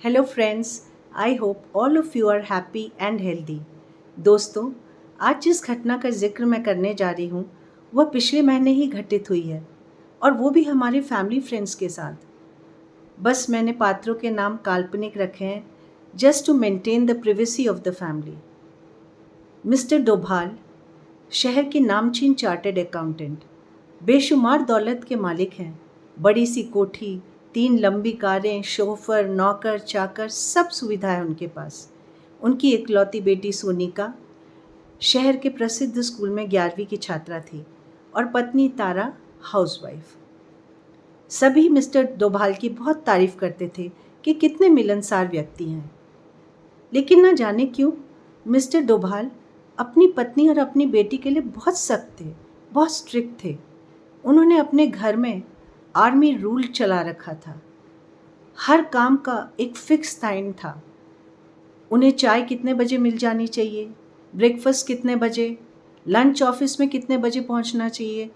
Hello friends, I hope all of you are happy and healthy. दोस्तों, आज जिस घटना का जिक्र मैं करने जा रही हूँ वह पिछले महीने ही घटित हुई है, और वो भी हमारे फैमिली फ्रेंड्स के साथ। बस मैंने पात्रों के नाम काल्पनिक रखे हैं just to maintain the privacy of the family. Mister Doval शहर के नामचीन चार्टर्ड अकाउंटेंट, बेशुमार दौलत के मालिक हैं। बड़ी सी कोठी, 3 लंबी कारें, शोफर, नौकर चाकर, सब सुविधाएं उनके पास। उनकी इकलौती बेटी सोनिका शहर के प्रसिद्ध स्कूल में 11वीं की छात्रा थी और पत्नी तारा हाउसवाइफ। सभी मिस्टर डोभाल की बहुत तारीफ करते थे कि कितने मिलनसार व्यक्ति हैं। लेकिन न जाने क्यों मिस्टर डोभाल अपनी पत्नी और अपनी बेटी के लिए बहुत सख्त थे, बहुत स्ट्रिक्ट थे। उन्होंने अपने घर में आर्मी रूल चला रखा था। हर काम का एक फिक्स टाइम था। उन्हें चाय कितने बजे मिल जानी चाहिए, ब्रेकफास्ट कितने बजे, लंच ऑफिस में कितने बजे पहुंचना चाहिए,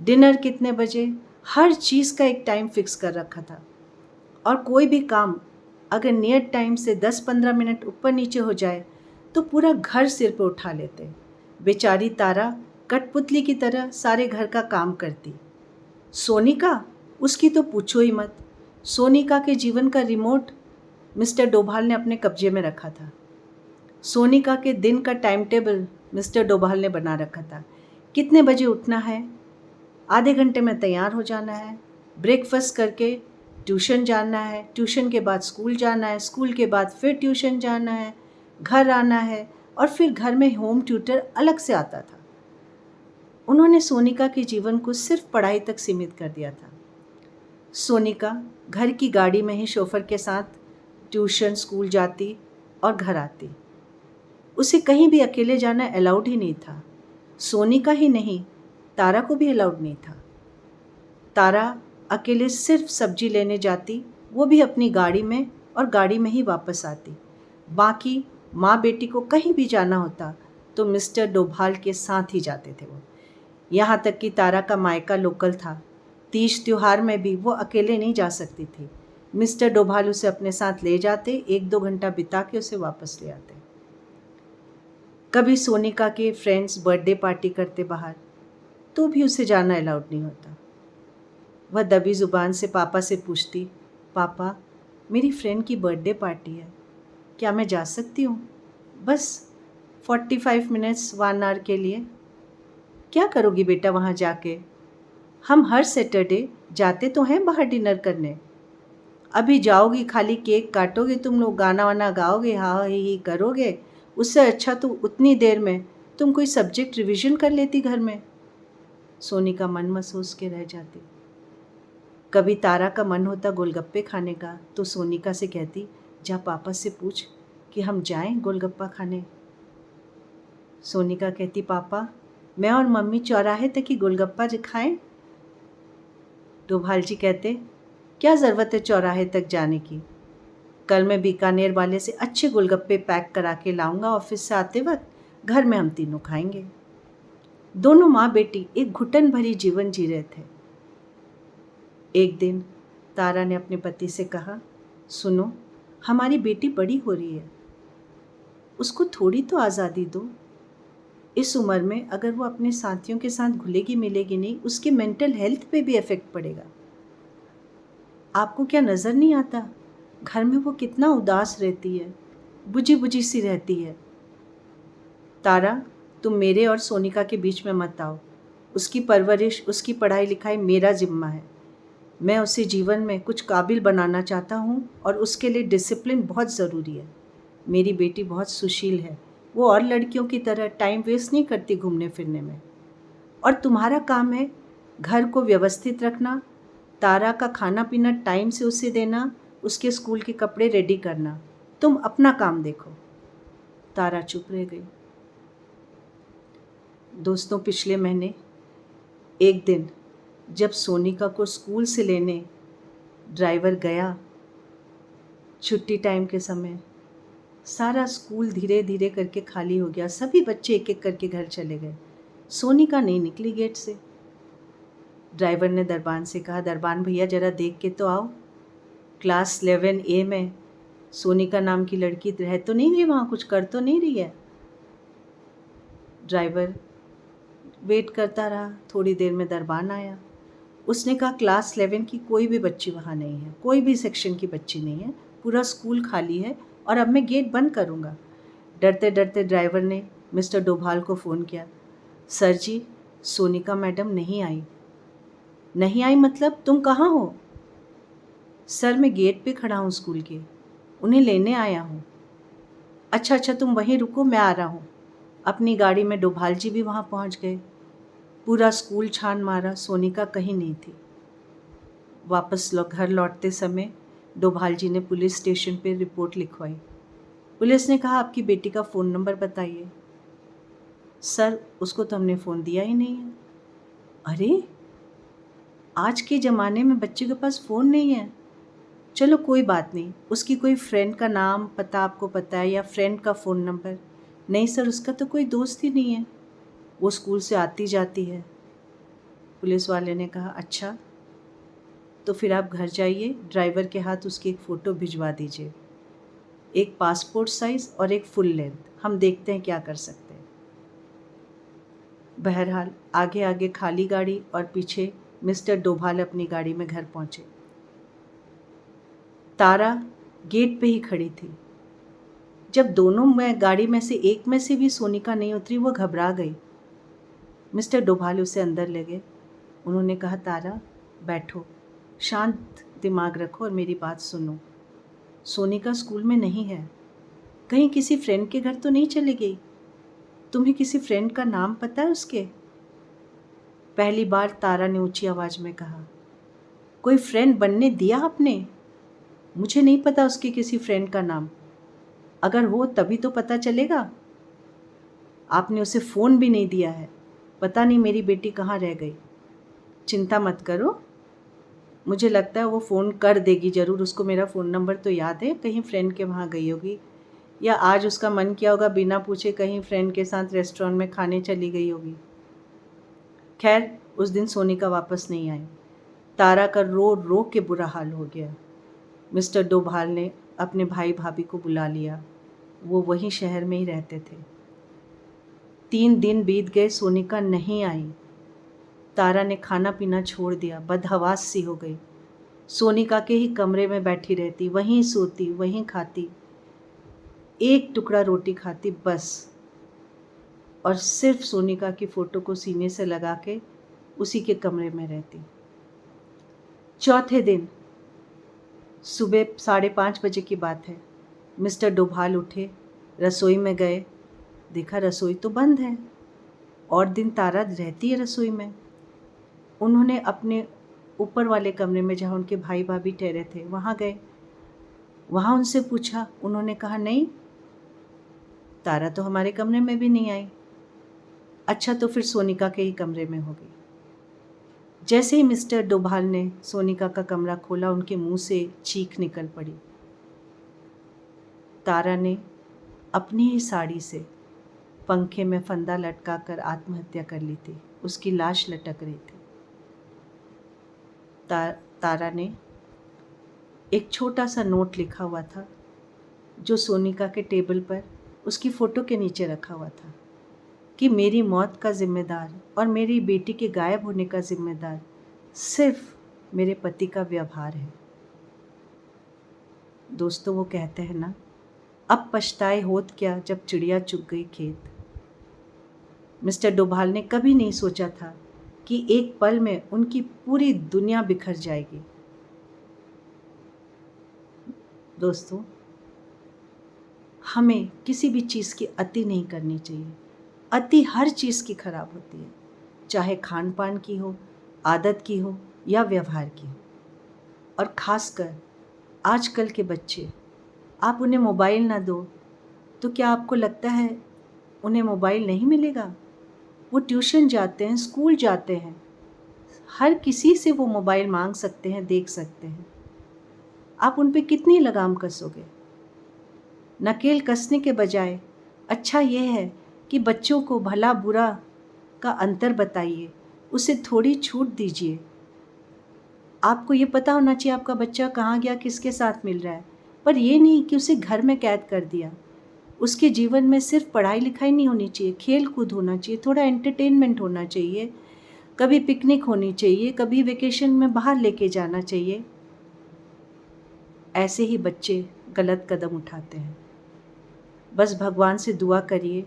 डिनर कितने बजे, हर चीज़ का एक टाइम फिक्स कर रखा था। और कोई भी काम अगर नियर टाइम से 10-15 मिनट ऊपर नीचे हो जाए तो पूरा घर सिर पर उठा लेते। बेचारी तारा कठपुतली की तरह सारे घर का काम करती। सोनिका, उसकी तो पूछो ही मत। सोनिका के जीवन का रिमोट मिस्टर डोभाल ने अपने कब्जे में रखा था। सोनिका के दिन का टाइम टेबल मिस्टर डोभाल ने बना रखा था। कितने बजे उठना है, आधे घंटे में तैयार हो जाना है, ब्रेकफास्ट करके ट्यूशन जाना है, ट्यूशन के बाद स्कूल जाना है, स्कूल के बाद फिर ट्यूशन जाना है, घर आना है, और फिर घर में होम ट्यूटर अलग से आता था। उन्होंने सोनिका के जीवन को सिर्फ पढ़ाई तक सीमित कर दिया था। सोनिका घर की गाड़ी में ही शोफर के साथ ट्यूशन, स्कूल जाती और घर आती। उसे कहीं भी अकेले जाना अलाउड ही नहीं था। सोनिका ही नहीं, तारा को भी अलाउड नहीं था। तारा अकेले सिर्फ सब्जी लेने जाती, वो भी अपनी गाड़ी में, और गाड़ी में ही वापस आती। बाकी माँ बेटी को कहीं भी जाना होता तो मिस्टर डोभाल के साथ ही जाते थे वो। यहाँ तक कि तारा का मायका लोकल था। तीज त्योहार में भी वो अकेले नहीं जा सकती थी। मिस्टर डोभाल उसे अपने साथ ले जाते, 1-2 घंटा बिता के उसे वापस ले आते। कभी सोनिका के फ्रेंड्स बर्थडे पार्टी करते बाहर, तो भी उसे जाना अलाउड नहीं होता। वह दबी ज़ुबान से पापा से पूछती, पापा मेरी फ्रेंड की बर्थडे पार्टी है, क्या मैं जा सकती हूँ? बस 45 मिनट्स 1 आवर के लिए। क्या करोगी बेटा वहाँ जाके? हम हर सैटरडे जाते तो हैं बाहर डिनर करने। अभी जाओगी, खाली केक काटोगे, तुम लोग गाना वाना गाओगे, हाँ ही करोगे। उससे अच्छा तो उतनी देर में तुम कोई सब्जेक्ट रिवीजन कर लेती घर में। सोनिका मन महसूस के रह जाती। कभी तारा का मन होता गोलगप्पे खाने का तो सोनिका से कहती, जा पापा से पूछ कि हम जाएं गोलगप्पा खाने। सोनिका कहती, पापा मैं और मम्मी चौराहे तक ही गोलगप्पा खाएं। डोभाल जी कहते, क्या ज़रूरत है चौराहे तक जाने की? कल मैं बीकानेर वाले से अच्छे गोलगप्पे पैक करा के लाऊंगा ऑफिस से आते वक्त, घर में हम तीनों खाएंगे। दोनों माँ बेटी एक घुटन भरी जीवन जी रहे थे। एक दिन तारा ने अपने पति से कहा, सुनो, हमारी बेटी बड़ी हो रही है, उसको थोड़ी तो आज़ादी दो। इस उम्र में अगर वो अपने साथियों के साथ घुलेगी मिलेगी नहीं, उसके मेंटल हेल्थ पे भी इफ़ेक्ट पड़ेगा। आपको क्या नज़र नहीं आता घर में वो कितना उदास रहती है, बुझी बुझी सी रहती है। तारा, तुम मेरे और सोनिका के बीच में मत आओ। उसकी परवरिश, उसकी पढ़ाई लिखाई मेरा जिम्मा है। मैं उसे जीवन में कुछ काबिल बनाना चाहता हूँ और उसके लिए डिसिप्लिन बहुत ज़रूरी है। मेरी बेटी बहुत सुशील है, वो और लड़कियों की तरह टाइम वेस्ट नहीं करती घूमने फिरने में। और तुम्हारा काम है घर को व्यवस्थित रखना, तारा का खाना पीना टाइम से उसे देना, उसके स्कूल के कपड़े रेडी करना। तुम अपना काम देखो। तारा चुप रह गई। दोस्तों, पिछले महीने एक दिन जब सोनिका को स्कूल से लेने ड्राइवर गया, छुट्टी टाइम के समय सारा स्कूल धीरे धीरे करके खाली हो गया। सभी बच्चे एक एक करके घर चले गए। सोनिका नहीं निकली गेट से। ड्राइवर ने दरबान से कहा, दरबान भैया ज़रा देख के तो आओ, क्लास 11A में सोनिका नाम की लड़की रह तो नहीं गई वहाँ, कुछ कर तो नहीं रही है? ड्राइवर वेट करता रहा। थोड़ी देर में दरबान आया। उसने कहा क्लास 11 की कोई भी बच्ची वहाँ नहीं है, कोई भी सेक्शन की बच्ची नहीं है, पूरा स्कूल खाली है और अब मैं गेट बंद करूँगा। डरते डरते ड्राइवर ने मिस्टर डोभाल को फ़ोन किया। सर जी, सोनिका मैडम नहीं आई। नहीं आई मतलब तुम कहाँ हो? सर मैं गेट पे खड़ा हूँ स्कूल के, उन्हें लेने आया हूँ। अच्छा अच्छा, तुम वहीं रुको, मैं आ रहा हूँ। अपनी गाड़ी में डोभाल जी भी वहाँ पहुँच गए। पूरा स्कूल छान मारा, सोनिका कहीं नहीं थी। वापस घर लौटते समय डोभाल जी ने पुलिस स्टेशन पर रिपोर्ट लिखवाई। पुलिस ने कहा आपकी बेटी का फ़ोन नंबर बताइए। सर उसको तो हमने फ़ोन दिया ही नहीं है। अरे, आज के ज़माने में बच्चे के पास फ़ोन नहीं है। चलो कोई बात नहीं, उसकी कोई फ्रेंड का नाम पता आपको पता है या फ्रेंड का फ़ोन नंबर? नहीं सर, उसका तो कोई दोस्त ही नहीं है, वो स्कूल से आती जाती है। पुलिस वाले ने कहा अच्छा, तो फिर आप घर जाइए, ड्राइवर के हाथ उसकी एक फ़ोटो भिजवा दीजिए, एक पासपोर्ट साइज़ और एक फुल लेंथ, हम देखते हैं क्या कर सकते हैं। बहरहाल आगे आगे खाली गाड़ी और पीछे मिस्टर डोभाल अपनी गाड़ी में घर पहुँचे। तारा गेट पे ही खड़ी थी। जब दोनों में गाड़ी में से एक में से भी सोनिका नहीं उतरी, वो घबरा गई। मिस्टर डोभाल उसे अंदर ले गए। उन्होंने कहा तारा बैठो, शांत दिमाग रखो और मेरी बात सुनो। सोनिका स्कूल में नहीं है, कहीं किसी फ्रेंड के घर तो नहीं चली गई? तुम्हें किसी फ्रेंड का नाम पता है उसके? पहली बार तारा ने ऊंची आवाज़ में कहा। कोई फ्रेंड बनने दिया आपने? मुझे नहीं पता उसके किसी फ्रेंड का नाम, अगर हो तभी तो पता चलेगा। आपने उसे फ़ोन भी नहीं दिया है, पता नहीं मेरी बेटी कहाँ रह गई। चिंता मत करो, मुझे लगता है वो फ़ोन कर देगी ज़रूर, उसको मेरा फ़ोन नंबर तो याद है, कहीं फ्रेंड के वहाँ गई होगी या आज उसका मन किया होगा बिना पूछे कहीं फ्रेंड के साथ रेस्टोरेंट में खाने चली गई होगी। खैर उस दिन सोनिका वापस नहीं आई। तारा का रो रो के बुरा हाल हो गया। मिस्टर डोभाल ने अपने भाई भाभी को बुला लिया, वो वहीं शहर में ही रहते थे। 3 दिन बीत गए, सोनिका नहीं आई। तारा ने खाना पीना छोड़ दिया, बदहवास सी हो गई। सोनिका के ही कमरे में बैठी रहती, वहीं सोती, वहीं खाती, एक टुकड़ा रोटी खाती बस, और सिर्फ सोनिका की फ़ोटो को सीने से लगा के उसी के कमरे में रहती। चौथे दिन सुबह 5:30 बजे की बात है। मिस्टर डोभाल उठे, रसोई में गए, देखा रसोई तो बंद है, और दिन तारा रहती है रसोई में। उन्होंने अपने ऊपर वाले कमरे में जहाँ उनके भाई भाभी ठहरे थे वहाँ गए, वहाँ उनसे पूछा, उन्होंने कहा नहीं, तारा तो हमारे कमरे में भी नहीं आई। अच्छा, तो फिर सोनिका के ही कमरे में होगी। जैसे ही मिस्टर डोभाल ने सोनिका का कमरा खोला, उनके मुंह से चीख निकल पड़ी। तारा ने अपनी ही साड़ी से पंखे में फंदा लटकाकर आत्महत्या कर ली थी, उसकी लाश लटक रही थी। तारा ने एक छोटा सा नोट लिखा हुआ था जो सोनिका के टेबल पर उसकी फ़ोटो के नीचे रखा हुआ था कि मेरी मौत का ज़िम्मेदार और मेरी बेटी के गायब होने का ज़िम्मेदार सिर्फ मेरे पति का व्यवहार है। दोस्तों, वो कहते हैं ना, अब पछताए होत क्या जब चिड़िया चुग गई खेत। मिस्टर डोभाल ने कभी नहीं सोचा था कि एक पल में उनकी पूरी दुनिया बिखर जाएगी। दोस्तों, हमें किसी भी चीज़ की अति नहीं करनी चाहिए। अति हर चीज़ की खराब होती है, चाहे खान पान की हो, आदत की हो या व्यवहार की हो। और ख़ासकर आजकल के बच्चे, आप उन्हें मोबाइल ना दो तो क्या आपको लगता है उन्हें मोबाइल नहीं मिलेगा? वो ट्यूशन जाते हैं, स्कूल जाते हैं, हर किसी से वो मोबाइल मांग सकते हैं, देख सकते हैं। आप उन पे कितनी लगाम कसोगे? नकेल कसने के बजाय अच्छा ये है कि बच्चों को भला बुरा का अंतर बताइए, उसे थोड़ी छूट दीजिए। आपको ये पता होना चाहिए आपका बच्चा कहाँ गया, किसके साथ मिल रहा है। पर ये नहीं कि उसे घर में कैद कर दिया। उसके जीवन में सिर्फ पढ़ाई लिखाई नहीं होनी चाहिए, खेल कूद होना चाहिए, थोड़ा एंटरटेनमेंट होना चाहिए, कभी पिकनिक होनी चाहिए, कभी वेकेशन में बाहर लेके जाना चाहिए। ऐसे ही बच्चे गलत कदम उठाते हैं। बस भगवान से दुआ करिए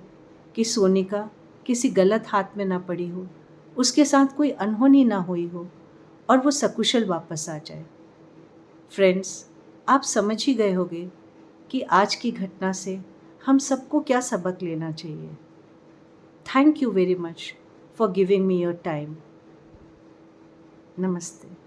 कि सोनिका किसी गलत हाथ में ना पड़ी हो, उसके साथ कोई अनहोनी ना हुई हो और वो सकुशल वापस आ जाए। फ्रेंड्स, आप समझ ही गए होंगे कि आज की घटना से हम सबको क्या सबक लेना चाहिए। Thank you very much for giving me your time. नमस्ते।